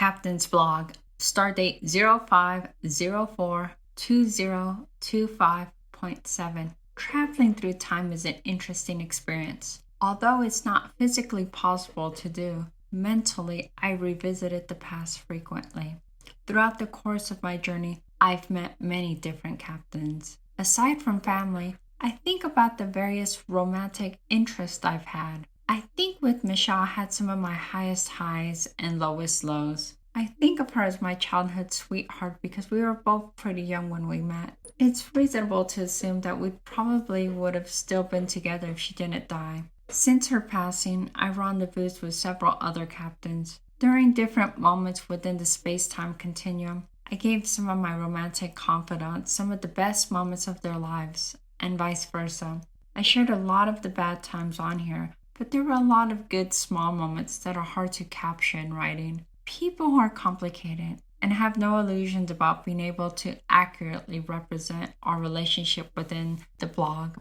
Captain's blog, Stardate 05042025.7. Traveling through time is an interesting experience. Although it's not physically possible to do, mentally I revisited the past frequently. Throughout the course of my journey, I've met many different captains. Aside from family, I think about the various romantic interests I've had. I think with Michelle I had some of my highest highs and lowest lows. I think of her as my childhood sweetheart because we were both pretty young when we met. It's reasonable to assume that we probably would have still been together if she didn't die. Since her passing, I rendezvoused with several other captains. During different moments within the space-time continuum, I gave some of my romantic confidants some of the best moments of their lives, and vice versa. I shared a lot of the bad times on here, but there were a lot of good small moments that are hard to capture in writing. People who are complicated and have no illusions about being able to accurately represent our relationship within the blog.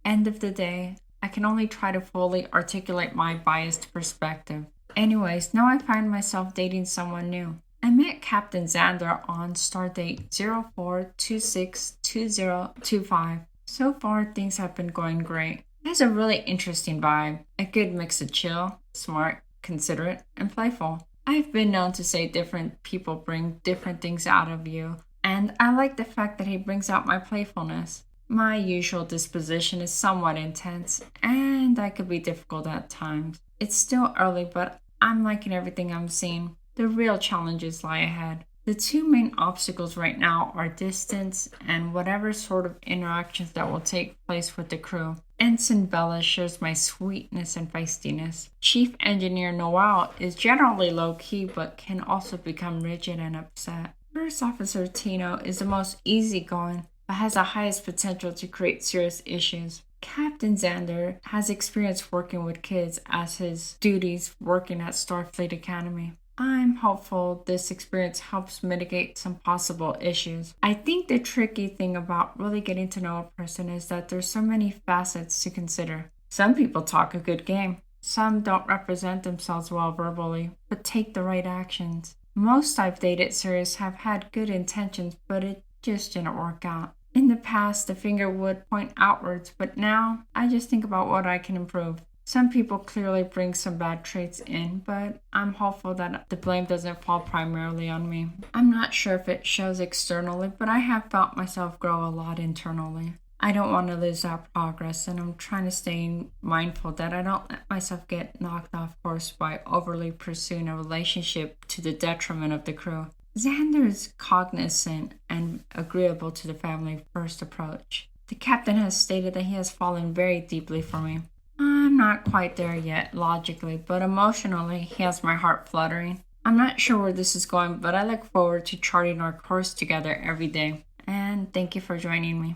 End of the day, I can only try to fully articulate my biased perspective. Anyways, now I find myself dating someone new. I met Captain Xander on Stardate 04262025. So far, things have been going great. He has a really interesting vibe, a good mix of chill, smart, considerate, and playful. I've been known to say different people bring different things out of you, and I like the fact that he brings out my playfulness. My usual disposition is somewhat intense, and I could be difficult at times. It's still early, but I'm liking everything I'm seeing. The real challenges lie ahead. The two main obstacles right now are distance and whatever sort of interactions that will take place with the crew. Ensign Bella shares my sweetness and feistiness. Chief Engineer Noel is generally low-key but can also become rigid and upset. First Officer Tino is the most easygoing but has the highest potential to create serious issues. Captain Xander has experience working with kids as his duties working at Starfleet Academy. I'm hopeful this experience helps mitigate some possible issues. I think the tricky thing about really getting to know a person is that there's so many facets to consider. Some people talk a good game. Some don't represent themselves well verbally, but take the right actions. Most I've dated serious have had good intentions, but it just didn't work out. In the past, the finger would point outwards, but now I just think about what I can improve. Some people clearly bring some bad traits in, but I'm hopeful that the blame doesn't fall primarily on me. I'm not sure if it shows externally, but I have felt myself grow a lot internally. I don't want to lose that progress, and I'm trying to stay mindful that I don't let myself get knocked off course by overly pursuing a relationship to the detriment of the crew. Xander is cognizant and agreeable to the family first approach. The captain has stated that he has fallen very deeply for me. I'm not quite there yet, logically, but emotionally, he has my heart fluttering. I'm not sure where this is going, but I look forward to charting our course together every day. And thank you for joining me.